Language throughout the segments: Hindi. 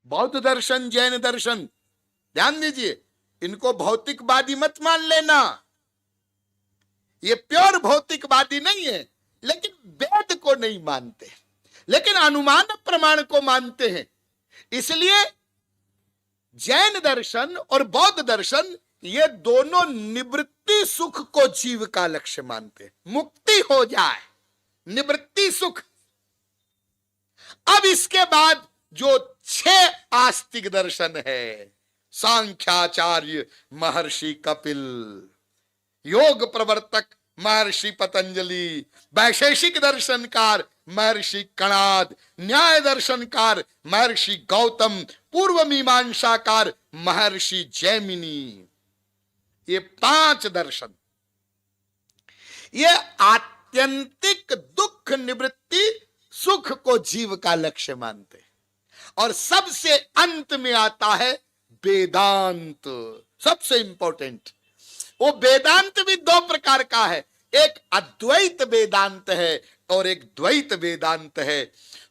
बौद्ध दर्शन, जैन दर्शन, ध्यान दीजिए, इनको भौतिकवादी मत मान लेना। ये प्योर भौतिकवादी नहीं है, लेकिन वेद को नहीं मानते, लेकिन अनुमान प्रमाण को मानते हैं। इसलिए जैन दर्शन और बौद्ध दर्शन ये दोनों निवृत्ति सुख को जीव का लक्ष्य मानते हैं। मुक्ति हो जाए, निवृत्ति सुख। अब इसके बाद जो 6 आस्तिक दर्शन है, सांख्याचार्य महर्षि कपिल, योग प्रवर्तक महर्षि पतंजलि, वैशेषिक दर्शनकार महर्षि कणाद, न्याय दर्शनकार महर्षि गौतम, पूर्व मीमांसाकार महर्षि जैमिनी, ये 5 दर्शन ये आत्यंतिक दुख निवृत्ति सुख को जीव का लक्ष्य मानते हैं। और सबसे अंत में आता है वेदांत, सबसे इंपॉर्टेंट। वो वेदांत भी 2 प्रकार का है, एक अद्वैत वेदांत है और एक द्वैत वेदांत है।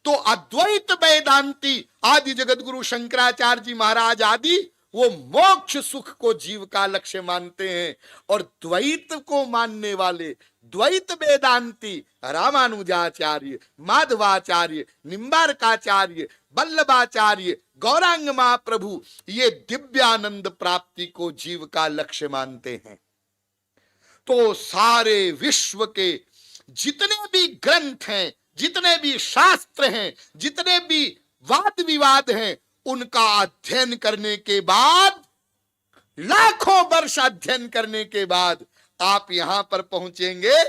तो अद्वैत वेदांती आदि जगत गुरु शंकराचार्य जी महाराज आदि वो मोक्ष सुख को जीव का लक्ष्य मानते हैं, और द्वैत को मानने वाले द्वैत वेदांती रामानुजाचार्य, माधवाचार्य, निम्बारकाचार्य, वल्लभाचार्य, गौरांग महाप्रभु ये दिव्यानंद प्राप्ति को जीव का लक्ष्य मानते हैं। तो सारे विश्व के जितने भी ग्रंथ हैं, जितने भी शास्त्र हैं, जितने भी वाद विवाद हैं, उनका अध्ययन करने के बाद, लाखों वर्ष अध्ययन करने के बाद आप यहां पर पहुंचेंगे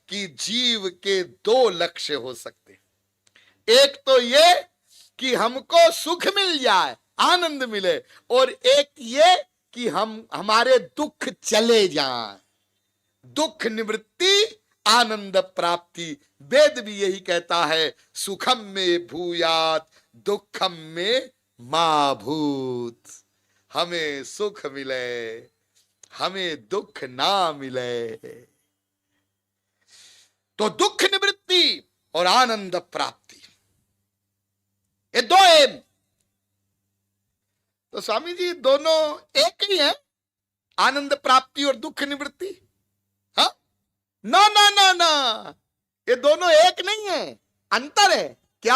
कि जीव के 2 लक्ष्य हो सकते हैं। एक तो ये कि हमको सुख मिल जाए, आनंद मिले, और एक ये कि हमारे दुख चले जाएं, दुख निवृत्ति, आनंद प्राप्ति। वेद भी यही कहता है, सुखम में भूयात दुखम में मा भूत। हमें सुख मिले, हमें दुख ना मिले। तो दुख निवृत्ति और आनंद प्राप्ति, ये 2 एम। तो स्वामी जी दोनों एक ही है, आनंद प्राप्ति और दुख निवृत्ति? हाँ, ना ना ना ना, ये दोनों एक नहीं है, अंतर है। क्या?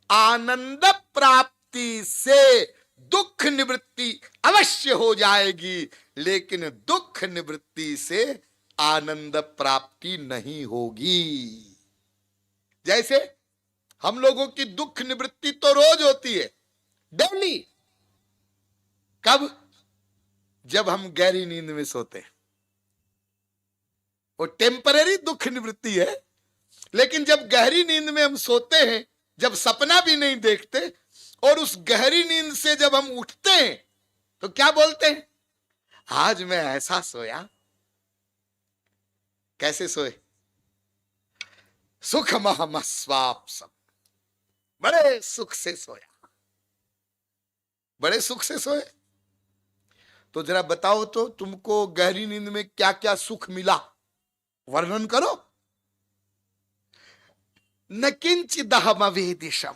आनंद प्राप्ति से दुख निवृत्ति अवश्य हो जाएगी, लेकिन दुख निवृत्ति से आनंद प्राप्ति नहीं होगी। जैसे हम लोगों की दुख निवृत्ति तो रोज होती है, डेली। कब? जब हम गहरी नींद में सोते हैं, वो टेम्परेरी दुख निवृत्ति है। लेकिन जब गहरी नींद में हम सोते हैं, जब सपना भी नहीं देखते, और उस गहरी नींद से जब हम उठते हैं तो क्या बोलते हैं? आज मैं ऐसा सोया। कैसे सोए? सुख महमस्वाप्सम, बड़े सुख से सोया, बड़े सुख से सोए। तो जरा बताओ तो, तुमको गहरी नींद में क्या क्या सुख मिला, वर्णन करो। न किंचिदहम अवेदिशम,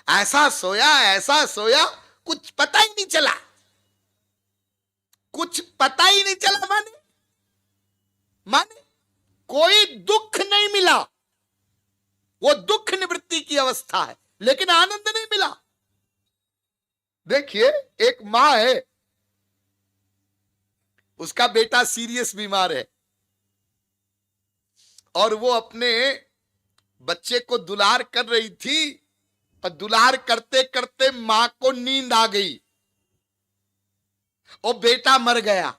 ऐसा सोया, कुछ पता ही नहीं चला, कुछ पता ही नहीं चला। माने कोई दुख नहीं मिला, वो दुख निवृत्ति की अवस्था है, लेकिन आनंद नहीं मिला। देखिए, एक मां है, उसका बेटा सीरियस बीमार है, और वो अपने बच्चे को दुलार कर रही थी, और दुलार करते करते मां को नींद आ गई और बेटा मर गया,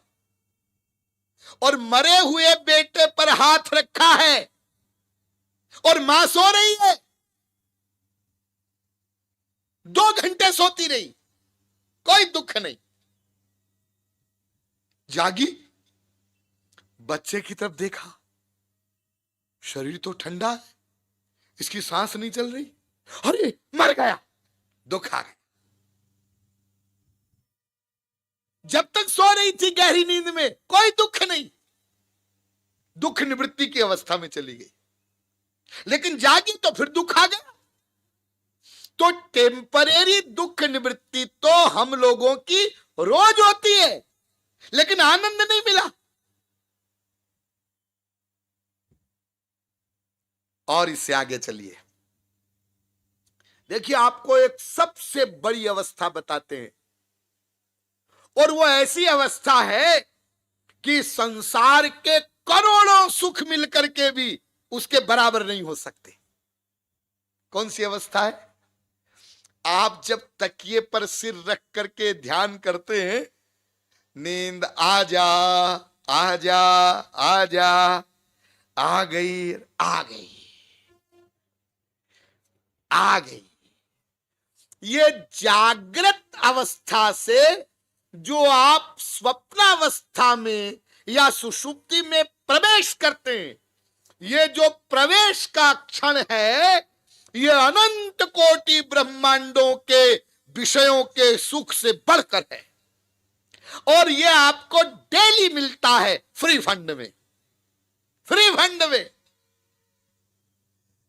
और मरे हुए बेटे पर हाथ रखा है और मां सो रही है। 2 घंटे सोती रही, कोई दुख नहीं। जागी, बच्चे की तरफ देखा, शरीर तो ठंडा है, इसकी सांस नहीं चल रही, अरे मर गया, दुख आ गया। जब तक सो रही थी गहरी नींद में कोई दुख नहीं, दुख निवृत्ति की अवस्था में चली गई, लेकिन जागी तो फिर दुख आ गया। तो टेम्परेरी दुख निवृत्ति तो हम लोगों की रोज होती है, लेकिन आनंद नहीं मिला। और इससे आगे चलिए, देखिए आपको एक सबसे बड़ी अवस्था बताते हैं, और वो ऐसी अवस्था है कि संसार के करोड़ों सुख मिलकर के भी उसके बराबर नहीं हो सकते। कौन सी अवस्था है? आप जब तकिए पर सिर रख करके ध्यान करते हैं, नींद आ जा आ जा आ जा, आ गई आ गई आ गई। ये जागृत अवस्था से जो आप स्वप्नावस्था में या सुषुप्ति में प्रवेश करते हैं, ये जो प्रवेश का क्षण है, ये अनंत कोटि ब्रह्मांडों के विषयों के सुख से बढ़कर है, और ये आपको डेली मिलता है फ्री फंड में, फ्री फंड में।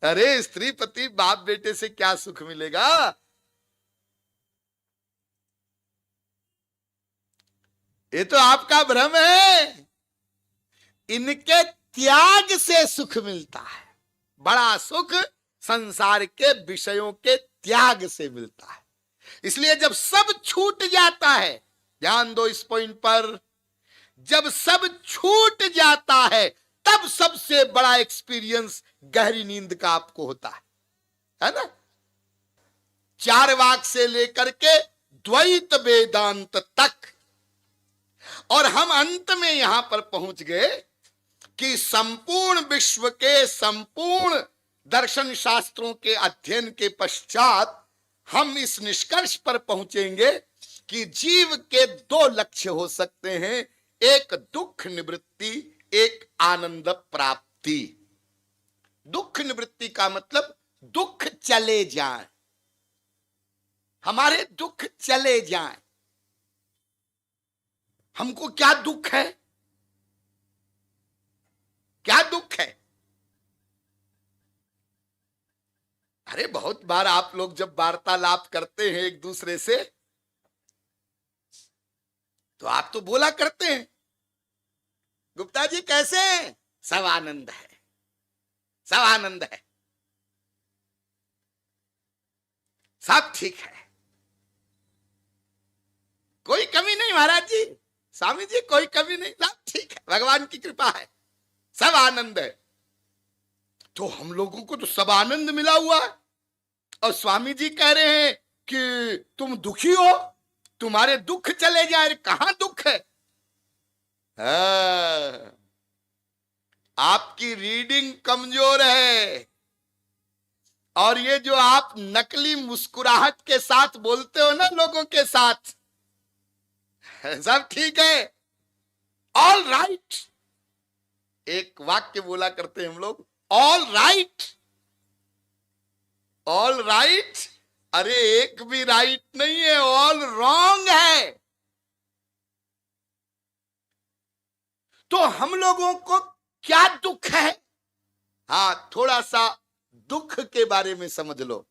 अरे स्त्री पति बाप बेटे से क्या सुख मिलेगा? ये तो आपका भ्रम है। इनके त्याग से सुख मिलता है। बड़ा सुख संसार के विषयों के त्याग से मिलता है। इसलिए जब सब छूट जाता है, ध्यान दो इस पॉइंट पर, जब सब छूट जाता है तब सबसे बड़ा एक्सपीरियंस गहरी नींद का आपको होता है ना? चार्वाक से लेकर के द्वैत वेदांत तक, और हम अंत में यहां पर पहुंच गए कि संपूर्ण विश्व के संपूर्ण दर्शन शास्त्रों के अध्ययन के पश्चात हम इस निष्कर्ष पर पहुंचेंगे कि जीव के दो लक्ष्य हो सकते हैं, एक दुख निवृत्ति, एक आनंद प्राप्ति। दुख निवृत्ति का मतलब दुख चले जाए, हमारे दुख चले जाएं। हमको क्या दुख है? क्या दुख है? अरे बहुत बार आप लोग जब वार्तालाप करते हैं एक दूसरे से, तो आप तो बोला करते हैं, गुप्ता जी कैसे हैं? सब आनंद है, सब आनंद है, सब ठीक है, कोई कमी नहीं महाराज जी, स्वामी जी कोई कमी नहीं, सब ठीक है, भगवान की कृपा है, सब आनंद है। तो हम लोगों को तो सब आनंद मिला हुआ है, और स्वामी जी कह रहे हैं कि तुम दुखी हो, तुम्हारे दुख चले जाए। कहां दुख है? आपकी रीडिंग कमजोर है, और ये जो आप नकली मुस्कुराहट के साथ बोलते हो ना लोगों के साथ, सब ठीक है, ऑल राइट। एक वाक्य बोला करते हैं हम लोग, ऑल राइट, ऑल राइट। अरे एक भी राइट नहीं है, ऑल रॉन्ग है। तो हम लोगों को क्या दुख है? हां, थोड़ा सा दुख के बारे में समझ लो,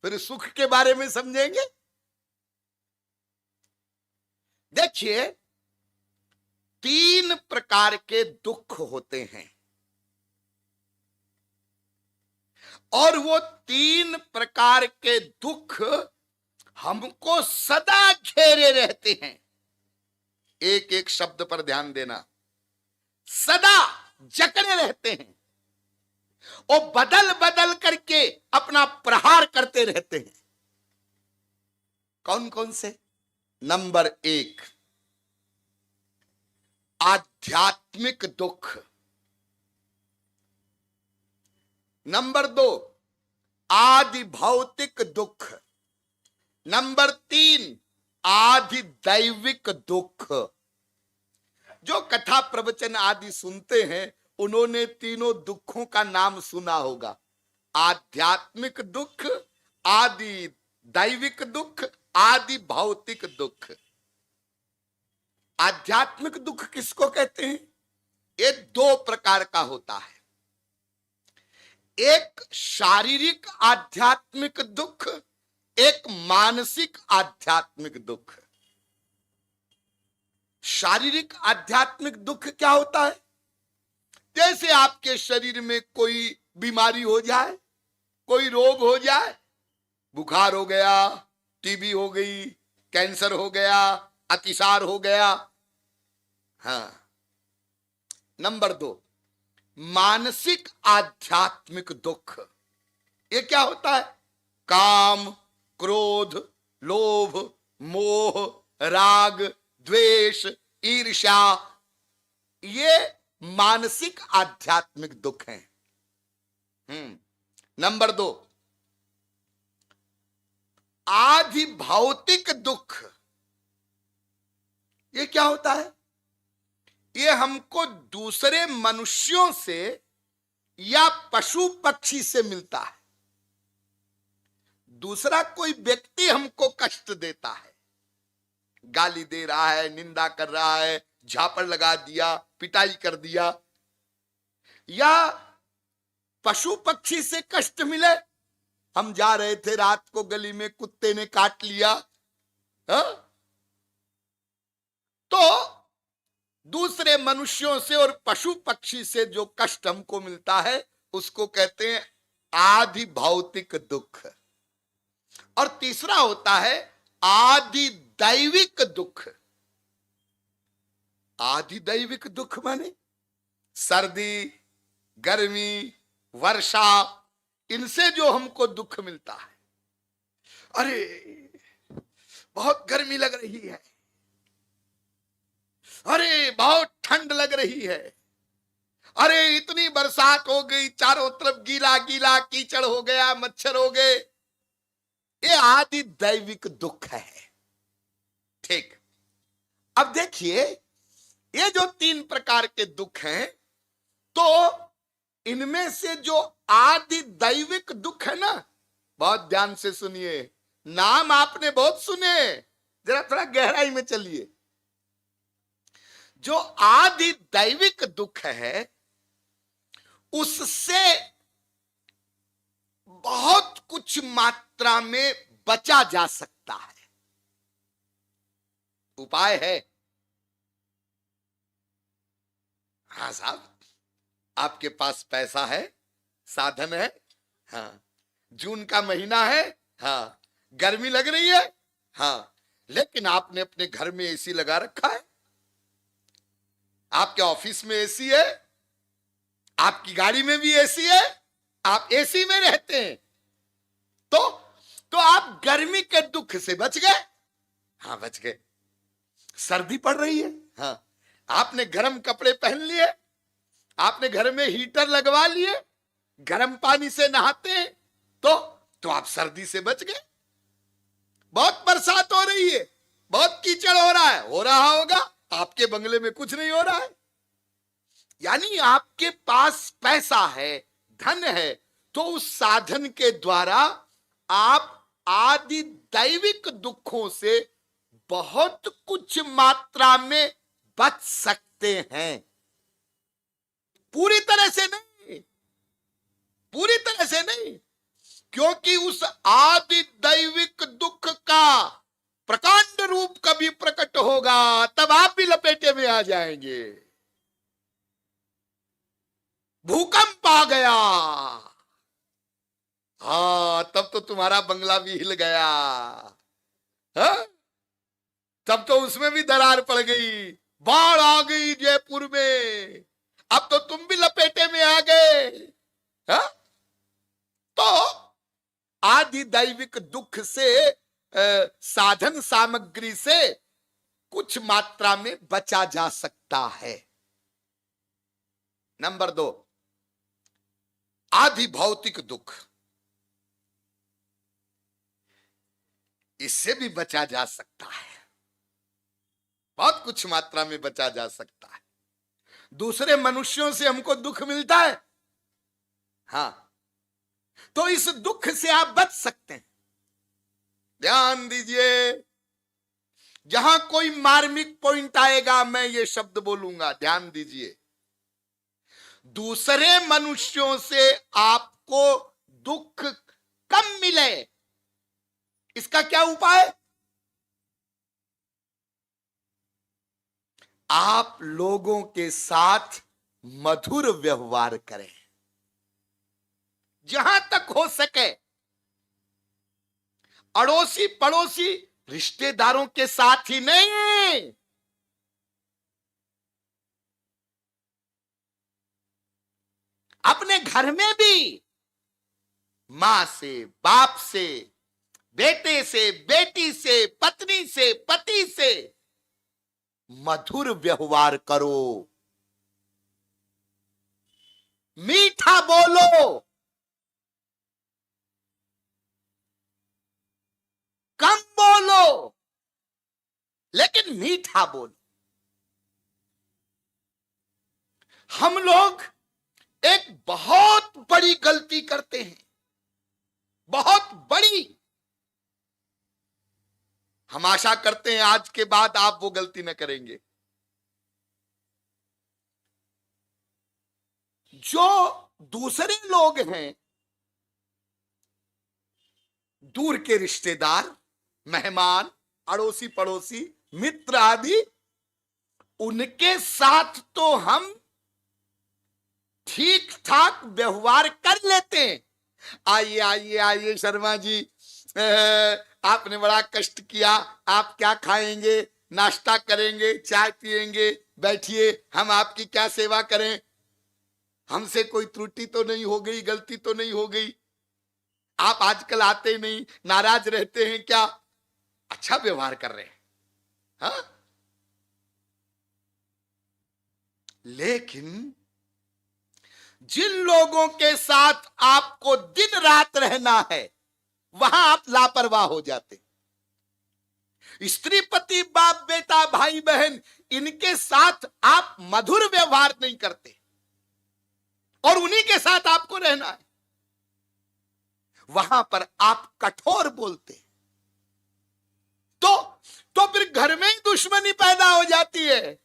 फिर सुख के बारे में समझेंगे। देखिए, 3 प्रकार के दुख होते हैं, और वो 3 प्रकार के दुख हमको सदा घेरे रहते हैं। एक एक शब्द पर ध्यान देना, सदा जकड़े रहते हैं, और बदल बदल करके अपना प्रहार करते रहते हैं। कौन कौन से? नंबर 1, आध्यात्मिक दुख। नंबर 2, आदि भौतिक दुख। नंबर 3, आदि दैविक दुख। जो कथा प्रवचन आदि सुनते हैं उन्होंने तीनों दुखों का नाम सुना होगा, आध्यात्मिक दुख, आदि दैविक दुख, आदि भौतिक दुख। आध्यात्मिक दुख किसको कहते हैं? ये दो प्रकार का होता है। एक शारीरिक आध्यात्मिक दुख, एक मानसिक आध्यात्मिक दुख। शारीरिक आध्यात्मिक दुख क्या होता है? जैसे आपके शरीर में कोई बीमारी हो जाए, कोई रोग हो जाए, बुखार हो गया, टीबी हो गई, कैंसर हो गया, अतिसार हो गया। हाँ। नंबर 2, मानसिक आध्यात्मिक दुख। ये क्या होता है? काम, क्रोध, लोभ, मोह, राग, द्वेष, ईर्ष्या, ये मानसिक आध्यात्मिक दुख हैं। नंबर 2, आधि भौतिक दुख। ये क्या होता है? ये हमको दूसरे मनुष्यों से या पशु पक्षी से मिलता है। दूसरा कोई व्यक्ति हमको कष्ट देता है, गाली दे रहा है, निंदा कर रहा है, झापड़ लगा दिया, पिटाई कर दिया, या पशु पक्षी से कष्ट मिले। हम जा रहे थे रात को, गली में कुत्ते ने काट लिया, तो दूसरे मनुष्यों से और पशु पक्षी से जो कष्ट हमको मिलता है उसको कहते हैं आधि भौतिक दुख। और तीसरा होता है आधि दैविक दुख। आधि दैविक दुख माने सर्दी, गर्मी, वर्षा, इनसे जो हमको दुख मिलता है। अरे बहुत गर्मी लग रही है, अरे बहुत ठंड लग रही है, अरे इतनी बरसात हो गई, चारों तरफ गीला गीला कीचड़ हो गया, मच्छर हो गए। ये आदि दैविक दुख है। ठीक। अब देखिए, ये जो 3 प्रकार के दुख हैं, तो इनमें से जो आदि दैविक दुख है ना, बहुत ध्यान से सुनिए। नाम आपने बहुत सुने, जरा थोड़ा गहराई में चलिए। जो आदि दैविक दुख है, उससे बहुत कुछ मात्रा में बचा जा सकता है। उपाय है। हाँ साहब, आपके पास पैसा है, साधन है। हाँ, जून का महीना है, हाँ, गर्मी लग रही है, हाँ, लेकिन आपने अपने घर में एसी लगा रखा है, आपके ऑफिस में एसी है, आपकी गाड़ी में भी एसी है, आप एसी में रहते हैं, तो आप गर्मी के दुख से बच गए। हाँ, बच गए। सर्दी पड़ रही है, हाँ, आपने गर्म कपड़े पहन लिए, आपने घर में हीटर लगवा लिए, गर्म पानी से नहाते हैं, तो आप सर्दी से बच गए। बहुत बरसात हो रही है, बहुत कीचड़ हो रहा होगा, आपके बंगले में कुछ नहीं हो रहा है। यानी आपके पास पैसा है, धन है, तो उस साधन के द्वारा आप आदि दैविक दुखों से बहुत कुछ मात्रा में बच सकते हैं। पूरी तरह से नहीं, पूरी तरह से नहीं, क्योंकि उस आदि दैविक दुख का प्रकांड रूप कभी प्रकट होगा, तब आप भी लपेटे में आ जाएंगे। भूकंप आ गया, हाँ, तब तो तुम्हारा बंगला भी हिल गया, हाँ? तब तो उसमें भी दरार पड़ गई, बाढ़ आ गई जयपुर में, अब तो तुम भी लपेटे में आ गए, हाँ? तो आदि दैविक दुख से, साधन सामग्री से कुछ मात्रा में बचा जा सकता है। नंबर 2, आधि भौतिक दुख। इससे भी बचा जा सकता है, बहुत कुछ मात्रा में बचा जा सकता है। दूसरे मनुष्यों से हमको दुख मिलता है, हाँ, तो इस दुख से आप बच सकते हैं। ध्यान दीजिए, जहां कोई मार्मिक पॉइंट आएगा मैं ये शब्द बोलूंगा, ध्यान दीजिए। दूसरे मनुष्यों से आपको दुख कम मिले, इसका क्या उपाय? आप लोगों के साथ मधुर व्यवहार करें, जहां तक हो सके। अड़ोसी पड़ोसी रिश्तेदारों के साथ ही नहीं, अपने घर में भी मां से, बाप से, बेटे से, बेटी से, पत्नी से, पति से मधुर व्यवहार करो, मीठा बोलो, कम बोलो, लेकिन मीठा बोलो। हम लोग एक बहुत बड़ी गलती करते हैं, बहुत बड़ी। हम आशा करते हैं आज के बाद आप वो गलती न करेंगे। जो दूसरे लोग हैं, दूर के रिश्तेदार, मेहमान, अड़ोसी पड़ोसी, मित्र आदि, उनके साथ तो हम ठीक ठाक व्यवहार कर लेते हैं। आइए आइए आइए शर्मा जी, आपने बड़ा कष्ट किया, आप क्या खाएंगे, नाश्ता करेंगे, चाय पिएंगे, बैठिए, हम आपकी क्या सेवा करें, हमसे कोई त्रुटि तो नहीं हो गई, गलती तो नहीं हो गई, आप आजकल आते नहीं, नाराज रहते हैं क्या? अच्छा व्यवहार कर रहे हैं, हाँ? लेकिन जिन लोगों के साथ आपको दिन रात रहना है, वहां आप लापरवाह हो जाते। स्त्री पति, बाप बेटा, भाई बहन, इनके साथ आप मधुर व्यवहार नहीं करते और उन्हीं के साथ आपको रहना है, वहां पर आप कठोर बोलते, तो फिर घर में ही दुश्मनी पैदा हो जाती है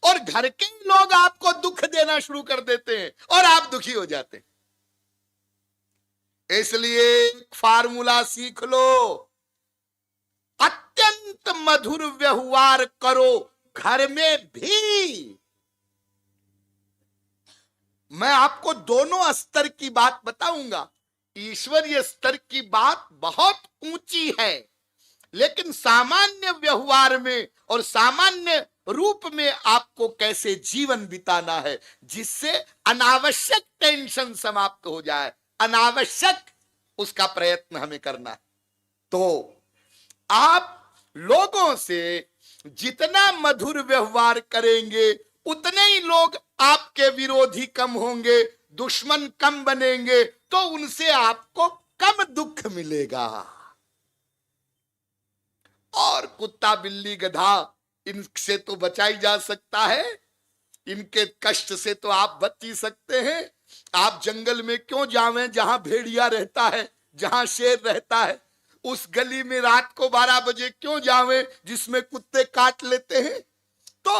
और घर के लोग आपको दुख देना शुरू कर देते हैं और आप दुखी हो जाते हैं। इसलिए फार्मूला सीख लो, अत्यंत मधुर व्यवहार करो, घर में भी। मैं आपको दोनों स्तर की बात बताऊंगा। ईश्वरीय स्तर की बात बहुत ऊंची है, लेकिन सामान्य व्यवहार में और सामान्य रूप में आपको कैसे जीवन बिताना है जिससे अनावश्यक टेंशन समाप्त हो जाए, अनावश्यक उसका प्रयत्न हमें करना है। तो आप लोगों से जितना मधुर व्यवहार करेंगे, उतने ही लोग आपके विरोधी कम होंगे, दुश्मन कम बनेंगे, तो उनसे आपको कम दुख मिलेगा। और कुत्ता, बिल्ली, गधा, इनसे तो बचा ही जा सकता है, इनके कष्ट से तो आप बच ही सकते हैं। आप जंगल में क्यों जावें जहां भेड़िया रहता है, जहां शेर रहता है? उस गली में रात को 12 बजे क्यों जावें जिसमें कुत्ते काट लेते हैं? तो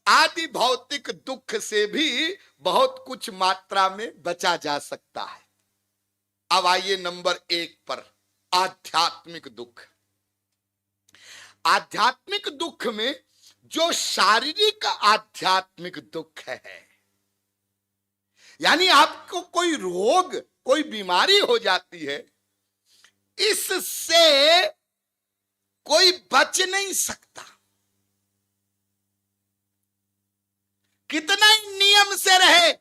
आदि भौतिक दुख से भी बहुत कुछ मात्रा में बचा जा सकता है। अब आइए नंबर 1 पर, आध्यात्मिक दुख। आध्यात्मिक दुख में जो शारीरिक आध्यात्मिक दुख है, यानी आपको कोई रोग, कोई बीमारी हो जाती है, इससे कोई बच नहीं सकता। कितना ही नियम से रहे,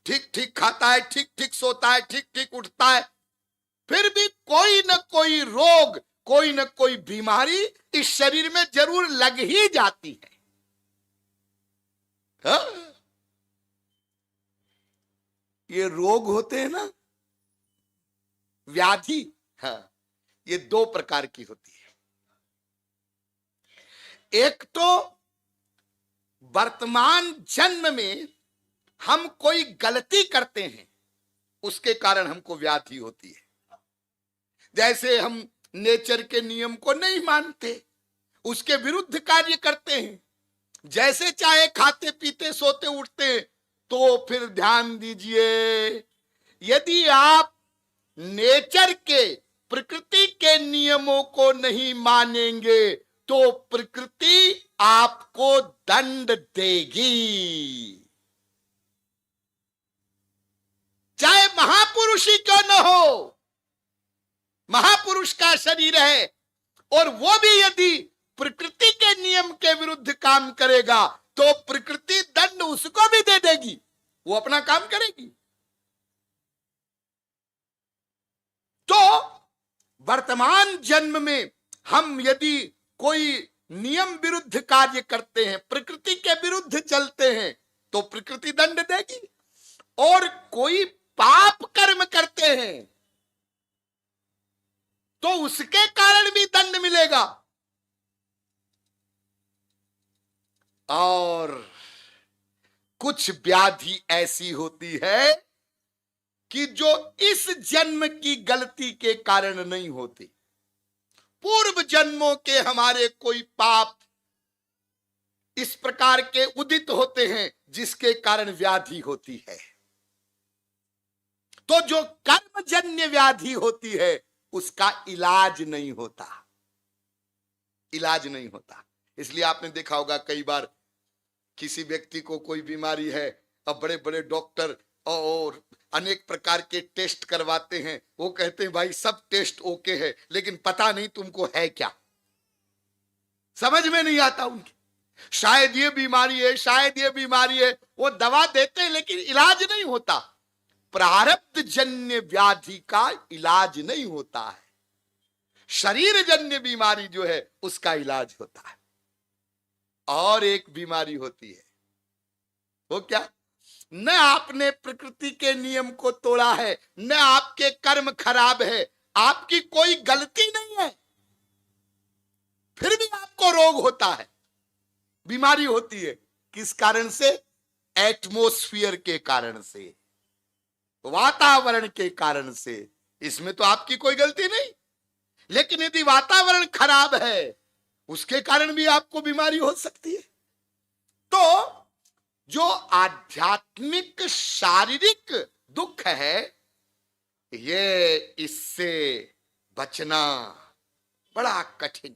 ठीक ठीक खाता है, ठीक ठीक सोता है, ठीक ठीक उठता है, फिर भी कोई न कोई रोग, कोई न कोई बीमारी इस शरीर में जरूर लग ही जाती है। हाँ? ये रोग होते हैं ना, व्याधि, हाँ, ये 2 प्रकार की होती है। एक तो वर्तमान जन्म में हम कोई गलती करते हैं, उसके कारण हमको व्याधि होती है। जैसे हम नेचर के नियम को नहीं मानते, उसके विरुद्ध कार्य करते हैं, जैसे चाहे खाते पीते सोते उठते, तो फिर ध्यान दीजिए, यदि आप नेचर के, प्रकृति के नियमों को नहीं मानेंगे तो प्रकृति आपको दंड देगी। चाहे महापुरुष ही क्यों न हो, महापुरुष का शरीर है और वो भी यदि प्रकृति के नियम के विरुद्ध काम करेगा तो प्रकृति दंड उसको भी दे देगी, वो अपना काम करेगी। तो वर्तमान जन्म में हम यदि कोई नियम विरुद्ध कार्य करते हैं, प्रकृति के विरुद्ध चलते हैं, तो प्रकृति दंड देगी, और कोई पाप कर्म करते हैं तो उसके कारण भी दंड मिलेगा। और कुछ व्याधि ऐसी होती है कि जो इस जन्म की गलती के कारण नहीं होती, पूर्व जन्मों के हमारे कोई पाप इस प्रकार के उदित होते हैं जिसके कारण व्याधि होती है। तो जो कर्मजन्य व्याधि होती है उसका इलाज नहीं होता, इलाज नहीं होता। इसलिए आपने देखा होगा कई बार किसी व्यक्ति को कोई बीमारी है, अब बड़े बड़े डॉक्टर और अनेक प्रकार के टेस्ट करवाते हैं, वो कहते हैं भाई सब टेस्ट ओके है, लेकिन पता नहीं तुमको है क्या, समझ में नहीं आता उनके, शायद ये बीमारी है, शायद ये बीमारी है, वो दवा देते हैं लेकिन इलाज नहीं होता। प्रारब्ध जन्य व्याधि का इलाज नहीं होता है, शरीर जन्य बीमारी जो है उसका इलाज होता है। और एक बीमारी होती है, वो क्या, न आपने प्रकृति के नियम को तोड़ा है, न आपके कर्म खराब है, आपकी कोई गलती नहीं है, फिर भी आपको रोग होता है, बीमारी होती है। किस कारण से? एटमॉस्फेयर के कारण से, वातावरण के कारण से। इसमें तो आपकी कोई गलती नहीं, लेकिन यदि वातावरण खराब है उसके कारण भी आपको बीमारी हो सकती है। तो जो आध्यात्मिक शारीरिक दुख है, ये इससे बचना बड़ा कठिन।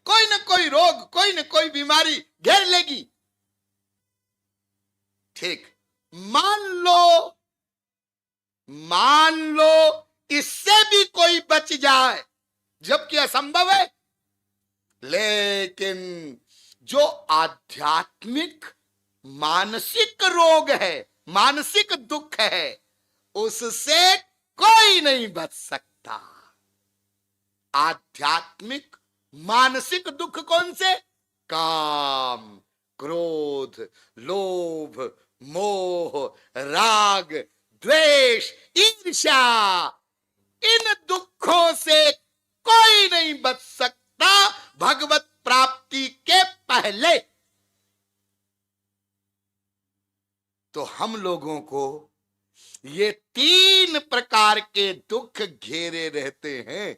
कोई न कोई रोग, कोई न कोई बीमारी घेर लेगी। ठीक, मान लो इससे भी कोई बच जाए, जबकि असंभव है, लेकिन जो आध्यात्मिक मानसिक रोग है, मानसिक दुख है, उससे कोई नहीं बच सकता। आध्यात्मिक मानसिक दुख कौन से? काम, क्रोध, लोभ, मोह, राग, द्वेष, ईर्ष्या, इन दुखों से कोई नहीं बच सकता भगवत प्राप्ति के पहले। तो हम लोगों को ये 3 प्रकार के दुख घेरे रहते हैं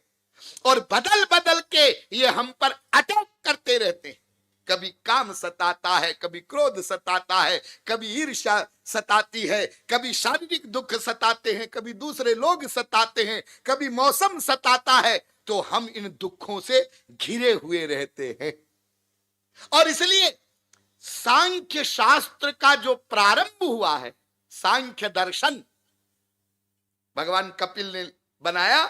और बदल बदल के ये हम पर अटैक करते रहते हैं। कभी काम सताता है, कभी क्रोध सताता है, कभी ईर्ष्या सताती है, कभी शारीरिक दुख सताते हैं, कभी दूसरे लोग सताते हैं, कभी मौसम सताता है। तो हम इन दुखों से घिरे हुए रहते हैं। और इसलिए सांख्य शास्त्र का जो प्रारंभ हुआ है, सांख्य दर्शन भगवान कपिल ने बनाया।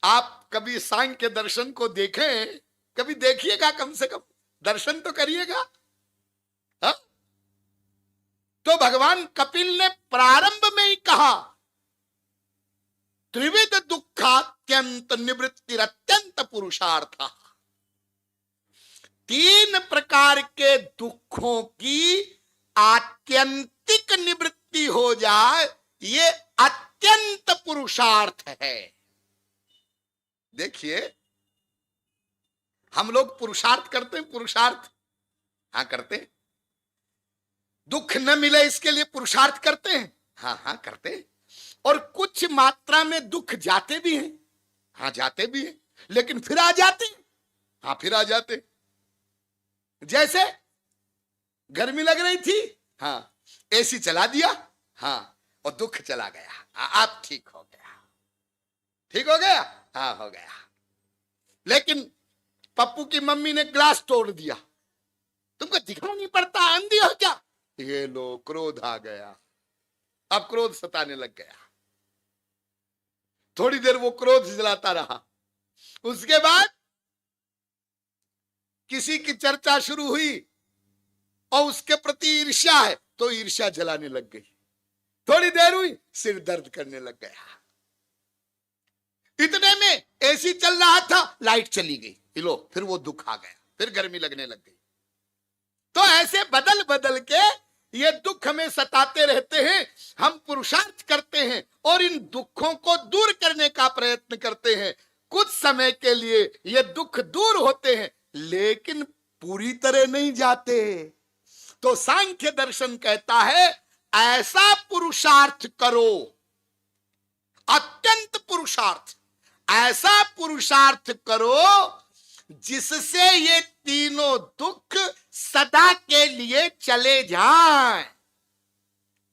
आप कभी सांख्य दर्शन को देखें, कभी देखिएगा, कम से कम दर्शन तो करिएगा। हा? तो भगवान कपिल ने प्रारंभ में ही कहा, त्रिविध दुखात्यंत निवृत्तिरत्यंत पुरुषार्थ। 3 प्रकार के दुखों की आत्यंतिक निवृत्ति हो जाए, ये अत्यंत पुरुषार्थ है। देखिए, हम लोग पुरुषार्थ करते हैं, पुरुषार्थ हाँ करते हैं। दुख न मिले इसके लिए पुरुषार्थ करते हैं, हाँ करते हैं। और कुछ मात्रा में दुख जाते भी हैं, हाँ जाते भी हैं, लेकिन फिर आ जाते हैं, हाँ फिर आ जाते हैं। जैसे गर्मी लग रही थी, हाँ, एसी चला दिया, हाँ, और दुख चला गया, आप ठीक हो गया, ठीक हो गया, हाँ हो गया। लेकिन पप्पू की मम्मी ने ग्लास तोड़ दिया, तुमको दिखाई नहीं पड़ता, अंधी हो क्या? ये लो, क्रोध आ गया, अब क्रोध सताने लग गया। थोड़ी देर वो क्रोध जलाता रहा, उसके बाद किसी की चर्चा शुरू हुई और उसके प्रति ईर्ष्या है, तो ईर्ष्या जलाने लग गई। थोड़ी देर हुई, सिर दर्द करने लग गया। इतने में एसी चल रहा था, लाइट चली गई, लो, फिर वो दुख आ गया, फिर गर्मी लगने लग गई। तो ऐसे बदल बदल के ये दुख हमें सताते रहते हैं। हम पुरुषार्थ करते हैं और इन दुखों को दूर करने का प्रयत्न करते हैं। कुछ समय के लिए ये दुख दूर होते हैं, लेकिन पूरी तरह नहीं जाते। तो सांख्य दर्शन कहता है, ऐसा पुरुषार्थ करो, अत्यंत पुरुषार्थ, ऐसा पुरुषार्थ करो जिससे ये तीनों दुख सदा के लिए चले जाएं।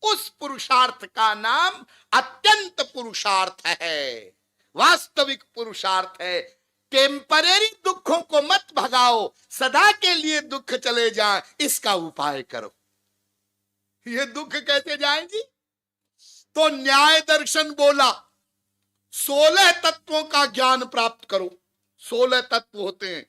उस पुरुषार्थ का नाम अत्यंत पुरुषार्थ है, वास्तविक पुरुषार्थ है। टेम्परेरी दुखों को मत भगाओ, सदा के लिए दुख चले जाएं, इसका उपाय करो। ये दुख कैसे जाएंगी? तो न्याय दर्शन बोला, 16 तत्वों का ज्ञान प्राप्त करो। 16 तत्व होते हैं,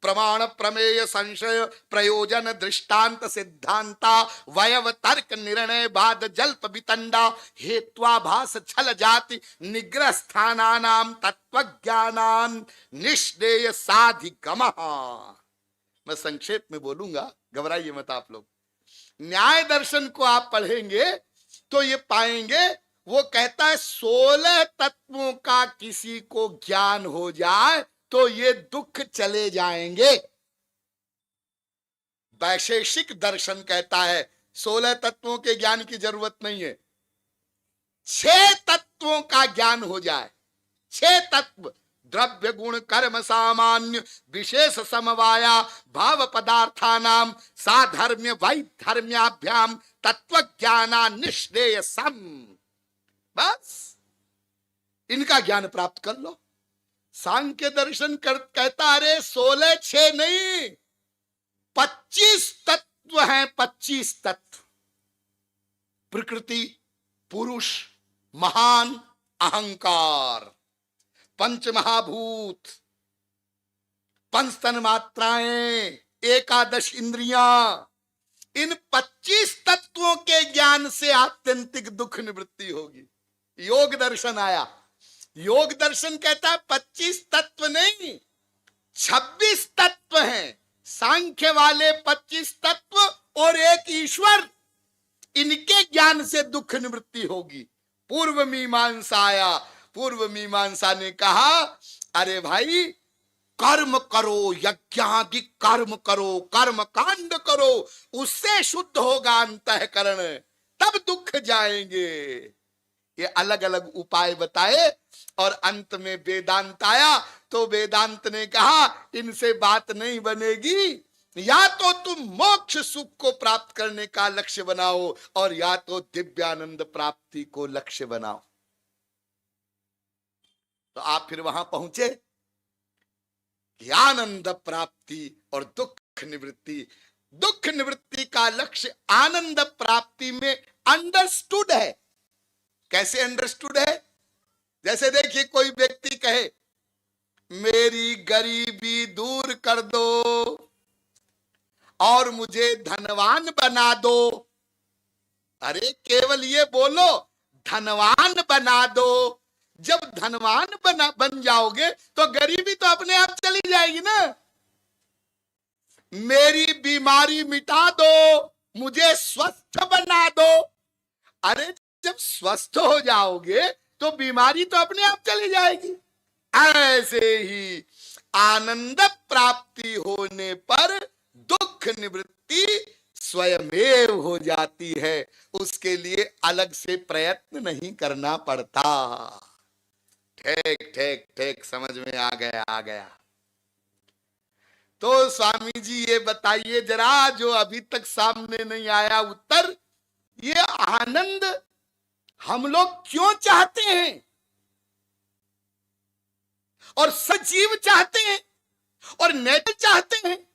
प्रमाण, प्रमेय, संशय, प्रयोजन, दृष्टांत, सिद्धांता, वयव, तर्क, निर्णय, बाद, जल्प, वितंडा, हेत्वाभास, छल, जाति, निग्रह, स्थानानाम, तत्वज्ञानान, निष्देय, साधिगमः। मैं संक्षेप में बोलूंगा, घबराइए मत आप लोग। न्याय दर्शन को आप पढ़ेंगे तो ये पाएंगे, वो कहता है 16 तत्वों का किसी को ज्ञान हो जाए तो ये दुख चले जाएंगे। वैशेषिक दर्शन कहता है 16 तत्वों के ज्ञान की जरूरत नहीं है, 6 तत्वों का ज्ञान हो जाए। 6 तत्व, द्रव्य, गुण, कर्म, सामान्य, विशेष, समवाया, भाव पदार्थानाम, साधर्म्य, वैधर्म्याभ्याम, तत्वज्ञाना, निश्रेयसम। बस इनका ज्ञान प्राप्त कर लो। सांख्य दर्शन कहता, अरे 16 6 नहीं, 25 तत्व हैं, 25 तत्व। प्रकृति, पुरुष, महान, अहंकार, पंच महाभूत, पंच तन मात्राएं, 11 इंद्रियां, इन 25 तत्वों के ज्ञान से आत्यंतिक दुख निवृत्ति होगी। योग दर्शन आया, योग दर्शन कहता है 25 तत्व नहीं, 26 तत्व हैं। सांख्य वाले 25 तत्व और एक ईश्वर, इनके ज्ञान से दुख निवृत्ति होगी। पूर्व मीमांसा आया, पूर्व मीमांसा ने कहा, अरे भाई कर्म करो, यज्ञादि कर्म करो, कर्म कांड करो, उससे शुद्ध होगा अंतःकरण, तब दुख जाएंगे। ये अलग अलग उपाय बताए और अंत में वेदांत आया, तो वेदांत ने कहा इनसे बात नहीं बनेगी, या तो तुम मोक्ष सुख को प्राप्त करने का लक्ष्य बनाओ और या तो दिव्यानंद प्राप्ति को लक्ष्य बनाओ। तो आप फिर वहां पहुंचे कि आनंद प्राप्ति और दुख निवृत्ति। दुख निवृत्ति का लक्ष्य आनंद प्राप्ति में अंडरस्टूड है। कैसे अंडरस्टूड है? जैसे देखिए, कोई व्यक्ति कहे मेरी गरीबी दूर कर दो और मुझे धनवान बना दो। अरे केवल ये बोलो धनवान बना दो, जब धनवान बन जाओगे तो गरीबी तो अपने आप चली जाएगी ना। मेरी बीमारी मिटा दो, मुझे स्वस्थ बना दो। अरे जब स्वस्थ हो जाओगे तो बीमारी तो अपने आप चली जाएगी। ऐसे ही आनंद प्राप्ति होने पर दुख निवृत्ति स्वयमेव हो जाती है, उसके लिए अलग से प्रयत्न नहीं करना पड़ता। ठीक ठीक ठीक, समझ में आ गया आ गया। तो स्वामी जी ये बताइए जरा, जो अभी तक सामने नहीं आया उत्तर, ये आनंद हम लोग क्यों चाहते हैं और सजीव चाहते हैं और नेचर चाहते हैं?